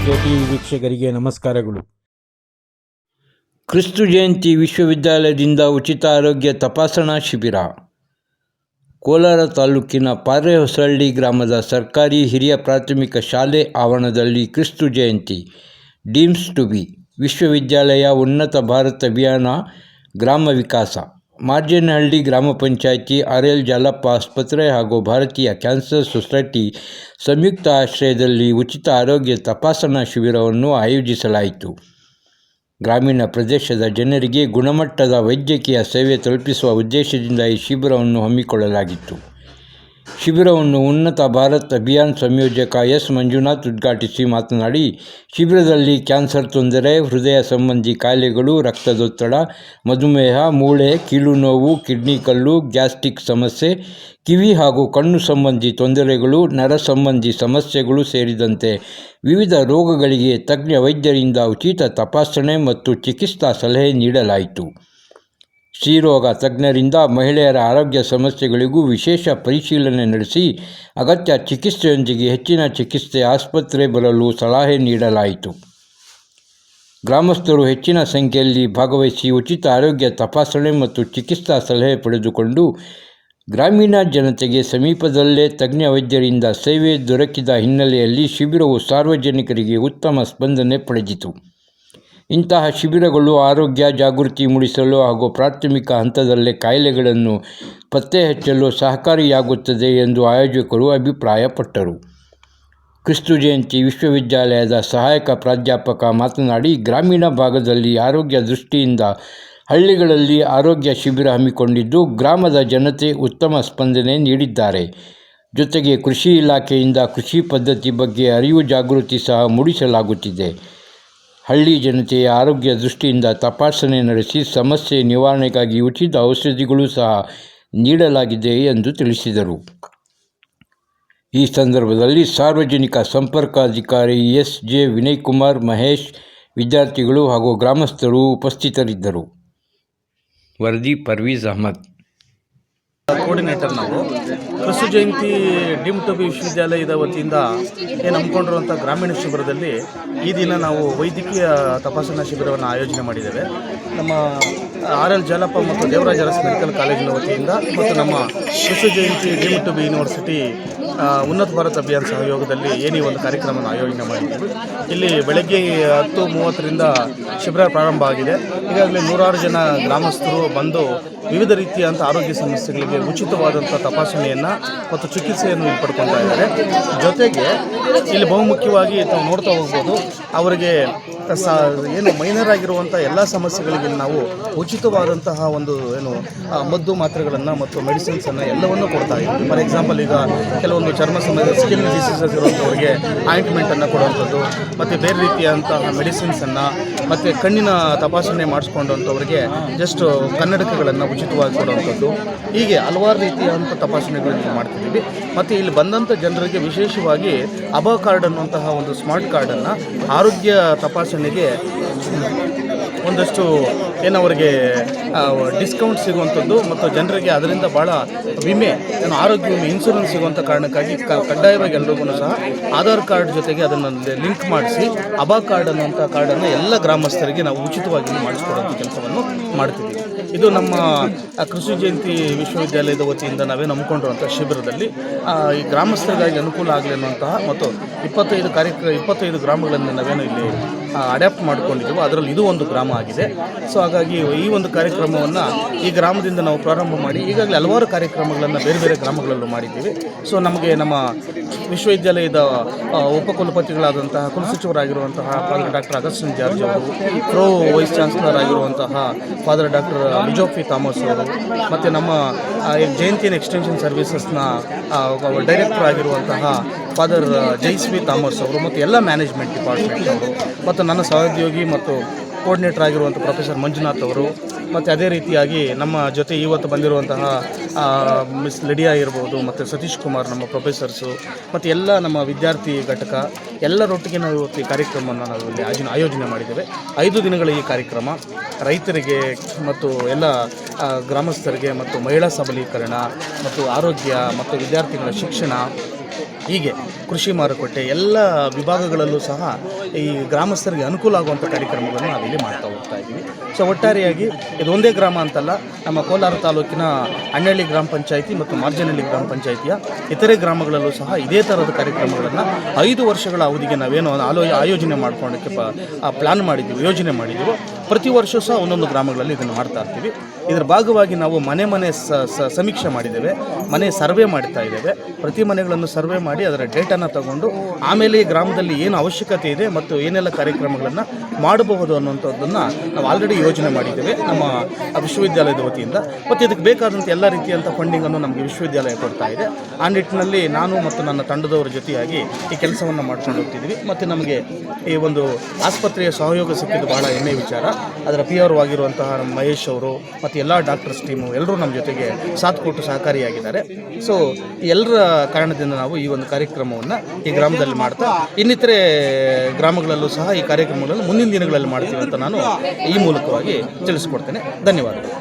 KTV ವೀಕ್ಷಕರಿಗೆ ನಮಸ್ಕಾರಗಳು. ಕ್ರಿಸ್ತು ಜಯಂತಿ ವಿಶ್ವವಿದ್ಯಾಲಯದಿಂದ ಉಚಿತ ಆರೋಗ್ಯ ತಪಾಸಣಾ ಶಿಬಿರ. ಕೋಲಾರ ತಾಲೂಕಿನ ಪಾರೆಹೊಸಳ್ಳಿ ಗ್ರಾಮದ ಸರ್ಕಾರಿ ಹಿರಿಯ ಪ್ರಾಥಮಿಕ ಶಾಲೆ ಆವರಣದಲ್ಲಿ ಕ್ರಿಸ್ತು ಜಯಂತಿ ಡೀಮ್ಸ್ ಟು ಬಿ ವಿಶ್ವವಿದ್ಯಾಲಯ ಉನ್ನತ ಭಾರತ ಅಭಿಯಾನ ಗ್ರಾಮ ವಿಕಾಸ ಮಾರ್ಜೇನಹಳ್ಳಿ ಗ್ರಾಮ ಪಂಚಾಯಿತಿ ಆರ್.ಎಲ್. ಜಾಲಪ್ಪ ಆಸ್ಪತ್ರೆ ಹಾಗೂ ಭಾರತೀಯ ಕ್ಯಾನ್ಸರ್ ಸೊಸೈಟಿ ಸಂಯುಕ್ತ ಆಶ್ರಯದಲ್ಲಿ ಉಚಿತ ಆರೋಗ್ಯ ತಪಾಸಣಾ ಶಿಬಿರವನ್ನು ಆಯೋಜಿಸಲಾಯಿತು. ಗ್ರಾಮೀಣ ಪ್ರದೇಶದ ಜನರಿಗೆ ಗುಣಮಟ್ಟದ ವೈದ್ಯಕೀಯ ಸೇವೆ ತಲುಪಿಸುವ ಉದ್ದೇಶದಿಂದ ಈ ಶಿಬಿರವನ್ನು ಹಮ್ಮಿಕೊಳ್ಳಲಾಗಿತ್ತು. ಶಿಬಿರವನ್ನು ಉನ್ನತ ಭಾರತ್ ಅಭಿಯಾನ್ ಸಂಯೋಜಕ ಎಸ್. ಮಂಜುನಾಥ್ ಉದ್ಘಾಟಿಸಿ ಮಾತನಾಡಿ, ಶಿಬಿರದಲ್ಲಿ ಕ್ಯಾನ್ಸರ್ ತೊಂದರೆ, ಹೃದಯ ಸಂಬಂಧಿ ಕಾಯಿಲೆಗಳು, ರಕ್ತದೊತ್ತಡ, ಮಧುಮೇಹ, ಮೂಳೆ, ಕೀಲು ನೋವು, ಕಿಡ್ನಿ ಕಲ್ಲು, ಗ್ಯಾಸ್ಟ್ರಿಕ್ ಸಮಸ್ಯೆ, ಕಿವಿ ಹಾಗೂ ಕಣ್ಣು ಸಂಬಂಧಿ ತೊಂದರೆಗಳು, ನರ ಸಂಬಂಧಿ ಸಮಸ್ಯೆಗಳು ಸೇರಿದಂತೆ ವಿವಿಧ ರೋಗಗಳಿಗೆ ತಜ್ಞ ವೈದ್ಯರಿಂದ ಉಚಿತ ತಪಾಸಣೆ ಮತ್ತು ಚಿಕಿತ್ಸಾ ಸಲಹೆ ನೀಡಲಾಯಿತು. ಸ್ತ್ರೀರೋಗ ತಜ್ಞರಿಂದ ಮಹಿಳೆಯರ ಆರೋಗ್ಯ ಸಮಸ್ಯೆಗಳಿಗೂ ವಿಶೇಷ ಪರಿಶೀಲನೆ ನಡೆಸಿ ಅಗತ್ಯ ಚಿಕಿತ್ಸೆಯೊಂದಿಗೆ ಹೆಚ್ಚಿನ ಚಿಕಿತ್ಸೆ ಆಸ್ಪತ್ರೆ ಬರಲು ಸಲಹೆ ನೀಡಲಾಯಿತು. ಗ್ರಾಮಸ್ಥರು ಹೆಚ್ಚಿನ ಸಂಖ್ಯೆಯಲ್ಲಿ ಭಾಗವಹಿಸಿ ಉಚಿತ ಆರೋಗ್ಯ ತಪಾಸಣೆ ಮತ್ತು ಚಿಕಿತ್ಸಾ ಸಲಹೆ ಪಡೆದುಕೊಂಡು ಗ್ರಾಮೀಣ ಜನತೆಗೆ ಸಮೀಪದಲ್ಲೇ ತಜ್ಞ ವೈದ್ಯರಿಂದ ಸೇವೆ ದೊರಕಿದ ಹಿನ್ನೆಲೆಯಲ್ಲಿ ಶಿಬಿರವು ಸಾರ್ವಜನಿಕರಿಗೆ ಉತ್ತಮ ಸ್ಪಂದನೆ ಪಡೆದಿತು. ಇಂತಹ ಶಿಬಿರಗಳು ಆರೋಗ್ಯ ಜಾಗೃತಿ ಮೂಡಿಸಲು ಹಾಗೂ ಪ್ರಾಥಮಿಕ ಹಂತದಲ್ಲೇ ಕಾಯಿಲೆಗಳನ್ನು ಪತ್ತೆ ಹಚ್ಚಲು ಸಹಕಾರಿಯಾಗುತ್ತದೆ ಎಂದು ಆಯೋಜಕರು ಅಭಿಪ್ರಾಯಪಟ್ಟರು. ಕ್ರಿಸ್ತು ಜಯಂತಿ ವಿಶ್ವವಿದ್ಯಾಲಯದ ಸಹಾಯಕ ಪ್ರಾಧ್ಯಾಪಕ ಮಾತನಾಡಿ, ಗ್ರಾಮೀಣ ಭಾಗದಲ್ಲಿ ಆರೋಗ್ಯ ದೃಷ್ಟಿಯಿಂದ ಹಳ್ಳಿಗಳಲ್ಲಿ ಆರೋಗ್ಯ ಶಿಬಿರ ಹಮ್ಮಿಕೊಂಡಿದ್ದು ಗ್ರಾಮದ ಜನತೆ ಉತ್ತಮ ಸ್ಪಂದನೆ ನೀಡಿದ್ದಾರೆ. ಜೊತೆಗೆ ಕೃಷಿ ಇಲಾಖೆಯಿಂದ ಕೃಷಿ ಪದ್ಧತಿ ಬಗ್ಗೆ ಅರಿವು ಜಾಗೃತಿ ಸಹ ಮೂಡಿಸಲಾಗುತ್ತಿದೆ. ಹಳ್ಳಿ ಜನತೆಯ ಆರೋಗ್ಯ ದೃಷ್ಟಿಯಿಂದ ತಪಾಸಣೆ ನಡೆಸಿ ಸಮಸ್ಯೆ ನಿವಾರಣೆಗಾಗಿ ಉಚಿತ ಔಷಧಿಗಳು ಸಹ ನೀಡಲಾಗಿದೆ ಎಂದು ತಿಳಿಸಿದರು. ಈ ಸಂದರ್ಭದಲ್ಲಿ ಸಾರ್ವಜನಿಕ ಸಂಪರ್ಕಾಧಿಕಾರಿ ಎಸ್. ಜೆ. ವಿನಯ್ಕುಮಾರ್, ಮಹೇಶ್, ವಿದ್ಯಾರ್ಥಿಗಳು ಹಾಗೂ ಗ್ರಾಮಸ್ಥರು ಉಪಸ್ಥಿತರಿದ್ದರು. ವರದಿ ಪರ್ವೀಜ್ ಅಹಮದ್. ಕೋರ್ಡಿನೇಟರ್ ನಾವು ಕ್ರಿಸ್ತು ಜಯಂತಿ ಡೀಮ್ ಟು ಬಿ ವಿಶ್ವವಿದ್ಯಾಲಯದ ವತಿಯಿಂದ ಹಮ್ಮಿಕೊಂಡಿರುವಂಥ ಗ್ರಾಮೀಣ ಶಿಬಿರದಲ್ಲಿ ಈ ದಿನ ನಾವು ವೈದ್ಯಕೀಯ ತಪಾಸಣಾ ಶಿಬಿರವನ್ನು ಆಯೋಜನೆ ಮಾಡಿದ್ದೇವೆ. ನಮ್ಮ ಆರ್.ಎಲ್. ಜಾಲಪ್ಪ ಮತ್ತು ದೇವರಾಜ ಅರಸ್ ಮೆಡಿಕಲ್ ಕಾಲೇಜಿನ ವತಿಯಿಂದ ಮತ್ತು ನಮ್ಮ ಕ್ರಿಸ್ತು ಜಯಂತಿ ಡೀಮ್ ಟು ಬಿ ಯೂನಿವರ್ಸಿಟಿ ಉನ್ನತ ಭಾರತ ಅಭಿಯಾನ ಸಹಯೋಗದಲ್ಲಿ ಈ ಒಂದು ಕಾರ್ಯಕ್ರಮವನ್ನು ಆಯೋಜನೆ ಮಾಡಿದ್ದೀವಿ. ಇಲ್ಲಿ ಬೆಳಗ್ಗೆ 10:30ರಿಂದ ಶಿಬಿರ ಪ್ರಾರಂಭ ಆಗಿದೆ. ಈಗಾಗಲೇ 100 ಜನ ಗ್ರಾಮಸ್ಥರು ಬಂದು ವಿವಿಧ ರೀತಿಯಂಥ ಆರೋಗ್ಯ ಸಮಸ್ಯೆಗಳಿಗೆ ಉಚಿತವಾದಂಥ ತಪಾಸಣೆಯನ್ನು ಮತ್ತು ಚಿಕಿತ್ಸೆಯನ್ನು ಪಡ್ಕೊಳ್ತಾ ಇದ್ದಾರೆ. ಜೊತೆಗೆ ಇಲ್ಲಿ ಬಹುಮುಖ್ಯವಾಗಿ ತಾವು ನೋಡ್ತಾ ಹೋಗ್ಬೋದು, ಅವರಿಗೆ ಏನು ಮೈನರ್ ಆಗಿರುವಂಥ ಎಲ್ಲ ಸಮಸ್ಯೆಗಳಿಗೆ ನಾವು ಉಚಿತವಾದಂತಹ ಒಂದು ಮದ್ದು ಮಾತ್ರೆಗಳನ್ನು ಮತ್ತು ಮೆಡಿಸಿನ್ಸನ್ನು ಎಲ್ಲವನ್ನೂ ಕೊಡ್ತಾ ಇದ್ದೀವಿ. ಫಾರ್ ಎಕ್ಸಾಂಪಲ್, ಈಗ ಕೆಲವೊಂದು ಚರ್ಮ ಸಂಬಂಧ ಸ್ಕಿನ್ ಡಿಸೀಸಸ್ ಇರುವಂಥವ್ರಿಗೆ ಆಯಿಂಟ್ಮೆಂಟನ್ನು ಕೊಡುವಂಥದ್ದು, ಮತ್ತು ಬೇರೆ ರೀತಿಯಾದಂತಹ ಮೆಡಿಸಿನ್ಸನ್ನು, ಮತ್ತು ಕಣ್ಣಿನ ತಪಾಸಣೆ ಮಾಡಿಸ್ಕೊಂಡಂಥವ್ರಿಗೆ ಜಸ್ಟ್ ಕನ್ನಡಕಗಳನ್ನು ಉಚಿತವಾಗಿ ಕೊಡುವಂಥದ್ದು, ಹೀಗೆ ಹಲವಾರು ರೀತಿಯಾದಂಥ ತಪಾಸಣೆಗಳನ್ನು ಮಾಡ್ತಿದ್ದೀವಿ. ಮತ್ತು ಇಲ್ಲಿ ಬಂದಂಥ ಜನರಿಗೆ ವಿಶೇಷವಾಗಿ ಅಬಾ ಕಾರ್ಡ್ ಅನ್ನುವಂತಹ ಒಂದು ಸ್ಮಾರ್ಟ್ ಕಾರ್ಡನ್ನು ಆರೋಗ್ಯ ತಪಾಸಣೆಗೆ ಒಂದಷ್ಟು ಅವರಿಗೆ ಡಿಸ್ಕೌಂಟ್ ಸಿಗುವಂಥದ್ದು ಮತ್ತು ಜನರಿಗೆ ಅದರಿಂದ ಭಾಳ ವಿಮೆ ಆರೋಗ್ಯ ವಿಮೆ ಇನ್ಶೂರೆನ್ಸ್ ಸಿಗುವಂಥ ಕಾರಣಕ್ಕಾಗಿ ಕಡ್ಡಾಯವಾಗಿ ಎಲ್ರಿಗೂ ಸಹ ಆಧಾರ್ ಕಾರ್ಡ್ ಜೊತೆಗೆ ಅದನ್ನು ಲಿಂಕ್ ಮಾಡಿಸಿ ಅಬಾ ಕಾರ್ಡ್ ಅನ್ನುವಂಥ ಕಾರ್ಡನ್ನು ಎಲ್ಲ ಗ್ರಾಮಸ್ಥರಿಗೆ ನಾವು ಉಚಿತವಾಗಿ ಮಾಡಿಸ್ಕೊಡುವಂಥ ಕೆಲಸವನ್ನು ಮಾಡ್ತಿದ್ದೀವಿ. ಇದು ನಮ್ಮ ಕ್ರಿಸ್ತು ಜಯಂತಿ ವಿಶ್ವವಿದ್ಯಾಲಯದ ವತಿಯಿಂದ ನಾವೇನು ಹಮ್ಮಿಕೊಂಡಿರುವಂಥ ಶಿಬಿರದಲ್ಲಿ ಈ ಗ್ರಾಮಸ್ಥರಿಗಾಗಿ ಅನುಕೂಲ ಆಗಲಿ ಅನ್ನುವಂತಹ ಮತ್ತು 25 ಗ್ರಾಮಗಳನ್ನು ನಾವೇನು ಇಲ್ಲಿ ಅಡ್ಯಾಪ್ಟ್ ಮಾಡ್ಕೊಂಡಿದ್ದೀವೋ ಅದರಲ್ಲಿ ಇದು ಒಂದು ಗ್ರಾಮ ಆಗಿದೆ. ಸೊ ಹಾಗಾಗಿ ಈ ಒಂದು ಕಾರ್ಯಕ್ರಮವನ್ನು ಈ ಗ್ರಾಮದಿಂದ ನಾವು ಪ್ರಾರಂಭ ಮಾಡಿ ಈಗಾಗಲೇ ಹಲವಾರು ಕಾರ್ಯಕ್ರಮಗಳನ್ನು ಬೇರೆ ಬೇರೆ ಗ್ರಾಮಗಳಲ್ಲೂ ಮಾಡಿದ್ದೀವಿ. ಸೊ ನಮಗೆ ನಮ್ಮ ವಿಶ್ವವಿದ್ಯಾಲಯದ ಉಪಕುಲಪತಿಗಳಾದಂತಹ ಕುಲಸಚಿವರಾಗಿರುವಂತಹ ಫಾದರ್ ಡಾಕ್ಟರ್ ಅಗಸ್ಟಿನ್ ಜಾರ್ಜ್ ಅವರು, ಪ್ರೋ ವೈಸ್ ಚಾನ್ಸಲರ್ ಆಗಿರುವಂತಹ ಫಾದರ್ ಡಾಕ್ಟರ್ ಲಿಜೋಫಿ ಥಾಮಸ್ ಅವರು, ಮತ್ತು ನಮ್ಮ ಜಯಂತಿ ಎಕ್ಸ್ಟೆನ್ಷನ್ ಸರ್ವಿಸಸ್ನ ಡೈರೆಕ್ಟರ್ ಆಗಿರುವಂತಹ ಫಾದರ್ ಜೈಸ್ವಿ ಥಾಮಸ್ ಅವರು, ಮತ್ತು ಎಲ್ಲ ಮ್ಯಾನೇಜ್ಮೆಂಟ್ ಡಿಪಾರ್ಟ್ಮೆಂಟ್ ಅವರು, ಮತ್ತು ನನ್ನ ಸಹೋದ್ಯೋಗಿ ಮತ್ತು ಕೋರ್ಡಿನೇಟರ್ ಆಗಿರುವಂಥ ಪ್ರೊಫೆಸರ್ ಮಂಜುನಾಥ್ ಅವರು, ಮತ್ತು ಅದೇ ರೀತಿಯಾಗಿ ನಮ್ಮ ಜೊತೆ ಇವತ್ತು ಬಂದಿರುವಂತಹ ಮಿಸ್ ಲಿಡಿಯಾ ಇರ್ಬೋದು, ಮತ್ತು ಸತೀಶ್ ಕುಮಾರ್ ನಮ್ಮ ಪ್ರೊಫೆಸರ್ಸು, ಮತ್ತು ಎಲ್ಲ ನಮ್ಮ ವಿದ್ಯಾರ್ಥಿ ಘಟಕ ಎಲ್ಲರೊಟ್ಟಿಗೆ ನಾವು ಇವತ್ತು ಈ ಕಾರ್ಯಕ್ರಮವನ್ನು ನಾವು ಇಲ್ಲಿ ಆಯೋಜನೆ ಮಾಡಿದ್ದೇವೆ. 5 ದಿನಗಳ ಈ ಕಾರ್ಯಕ್ರಮ ರೈತರಿಗೆ ಮತ್ತು ಎಲ್ಲ ಗ್ರಾಮಸ್ಥರಿಗೆ ಮತ್ತು ಮಹಿಳಾ ಸಬಲೀಕರಣ ಮತ್ತು ಆರೋಗ್ಯ ಮತ್ತು ವಿದ್ಯಾರ್ಥಿಗಳ ಶಿಕ್ಷಣ ಹೀಗೆ ಕೃಷಿ ಮಾರುಕಟ್ಟೆ ಎಲ್ಲ ವಿಭಾಗಗಳಲ್ಲೂ ಸಹ ಈ ಗ್ರಾಮಸ್ಥರಿಗೆ ಅನುಕೂಲ ಆಗುವಂಥ ಕಾರ್ಯಕ್ರಮಗಳನ್ನು ನಾವಿಲ್ಲಿ ಮಾಡ್ತಾ ಹೋಗ್ತಾ ಇದ್ದೀವಿ. ಸೊ ಒಟ್ಟಾರೆಯಾಗಿ ಇದು ಒಂದೇ ಗ್ರಾಮ ಅಂತಲ್ಲ, ನಮ್ಮ ಕೋಲಾರ ತಾಲೂಕಿನ ಅಣ್ಣಳ್ಳಿ ಗ್ರಾಮ ಪಂಚಾಯಿತಿ ಮತ್ತು ಮಾರ್ಜನಹಳ್ಳಿ ಗ್ರಾಮ ಪಂಚಾಯಿತಿಯ ಇತರೆ ಗ್ರಾಮಗಳಲ್ಲೂ ಸಹ ಇದೇ ಥರದ ಕಾರ್ಯಕ್ರಮಗಳನ್ನು 5 ವರ್ಷಗಳ ಅವಧಿಗೆ ನಾವೇನು ಆಯೋಜನೆ ಮಾಡ್ಕೊಳ್ಳೋಕ್ಕೆ ಪ್ಲಾನ್ ಮಾಡಿದ್ದೀವಿ, ಯೋಜನೆ ಮಾಡಿದ್ದೀವಿ. ಪ್ರತಿ ವರ್ಷ ಸಹ ಒಂದೊಂದು ಗ್ರಾಮಗಳಲ್ಲಿ ಇದನ್ನು ಮಾಡ್ತಾ ಇರ್ತೀವಿ. ಇದರ ಭಾಗವಾಗಿ ನಾವು ಮನೆ ಸಮೀಕ್ಷೆ ಮಾಡಿದ್ದೇವೆ, ಮನೆ ಸರ್ವೆ ಮಾಡ್ತಾ ಇದ್ದೇವೆ. ಪ್ರತಿ ಮನೆಗಳನ್ನು ಸರ್ವೆ ಮಾಡಿ ಅದರ ಡೇಟಾನ ತಗೊಂಡು ಆಮೇಲೆ ಈ ಗ್ರಾಮದಲ್ಲಿ ಏನು ಅವಶ್ಯಕತೆ ಇದೆ ಮತ್ತು ಏನೆಲ್ಲ ಕಾರ್ಯಕ್ರಮಗಳನ್ನು ಮಾಡಬಹುದು ಅನ್ನುವಂಥದ್ದನ್ನು ನಾವು ಆಲ್ರೆಡಿ ಯೋಜನೆ ಮಾಡಿದ್ದೇವೆ ನಮ್ಮ ವಿಶ್ವವಿದ್ಯಾಲಯದ ವತಿಯಿಂದ. ಮತ್ತು ಇದಕ್ಕೆ ಬೇಕಾದಂಥ ಎಲ್ಲ ರೀತಿಯಂಥ ಫಂಡಿಂಗನ್ನು ನಮಗೆ ವಿಶ್ವವಿದ್ಯಾಲಯ ಕೊಡ್ತಾ ಇದೆ. ಆ ನಿಟ್ಟಿನಲ್ಲಿ ನಾನು ಮತ್ತು ನನ್ನ ತಂಡದವರ ಜೊತೆಯಾಗಿ ಈ ಕೆಲಸವನ್ನು ಮಾಡ್ಕೊಂಡು ಹೋಗ್ತಿದ್ವಿ. ಮತ್ತು ನಮಗೆ ಈ ಒಂದು ಆಸ್ಪತ್ರೆಯ ಸಹಯೋಗ ಸಿಕ್ಕಿದ್ದು ಬಹಳ ಹೆಮ್ಮೆಯ ವಿಚಾರ. ಅದರ PR ಆಗಿರುವಂತಹ ನಮ್ಮ ಮಹೇಶ್ ಅವರು ಮತ್ತು ಎಲ್ಲ ಡಾಕ್ಟರ್ಸ್ ಟೀಮು ಎಲ್ಲರೂ ನಮ್ಮ ಜೊತೆಗೆ ಸಾಥ್ ಕೊಟ್ಟು ಸಹಕಾರಿಯಾಗಿದ್ದಾರೆ. ಸೊ ಎಲ್ಲರ ಕಾರಣದಿಂದ ನಾವು ಈ ಒಂದು ಕಾರ್ಯಕ್ರಮವನ್ನು ಈ ಗ್ರಾಮದಲ್ಲಿ ಮಾಡ್ತಾ ಇನ್ನಿತರೆ ಗ್ರಾಮಗಳಲ್ಲೂ ಸಹ ಈ ಕಾರ್ಯಕ್ರಮಗಳನ್ನು ಮುಂದಿನ ದಿನಗಳಲ್ಲಿ ಮಾಡ್ತೀವಿ ಅಂತ ನಾನು ಈ ಮೂಲಕವಾಗಿ ತಿಳಿಸ್ಕೊಡ್ತೇನೆ. ಧನ್ಯವಾದಗಳು.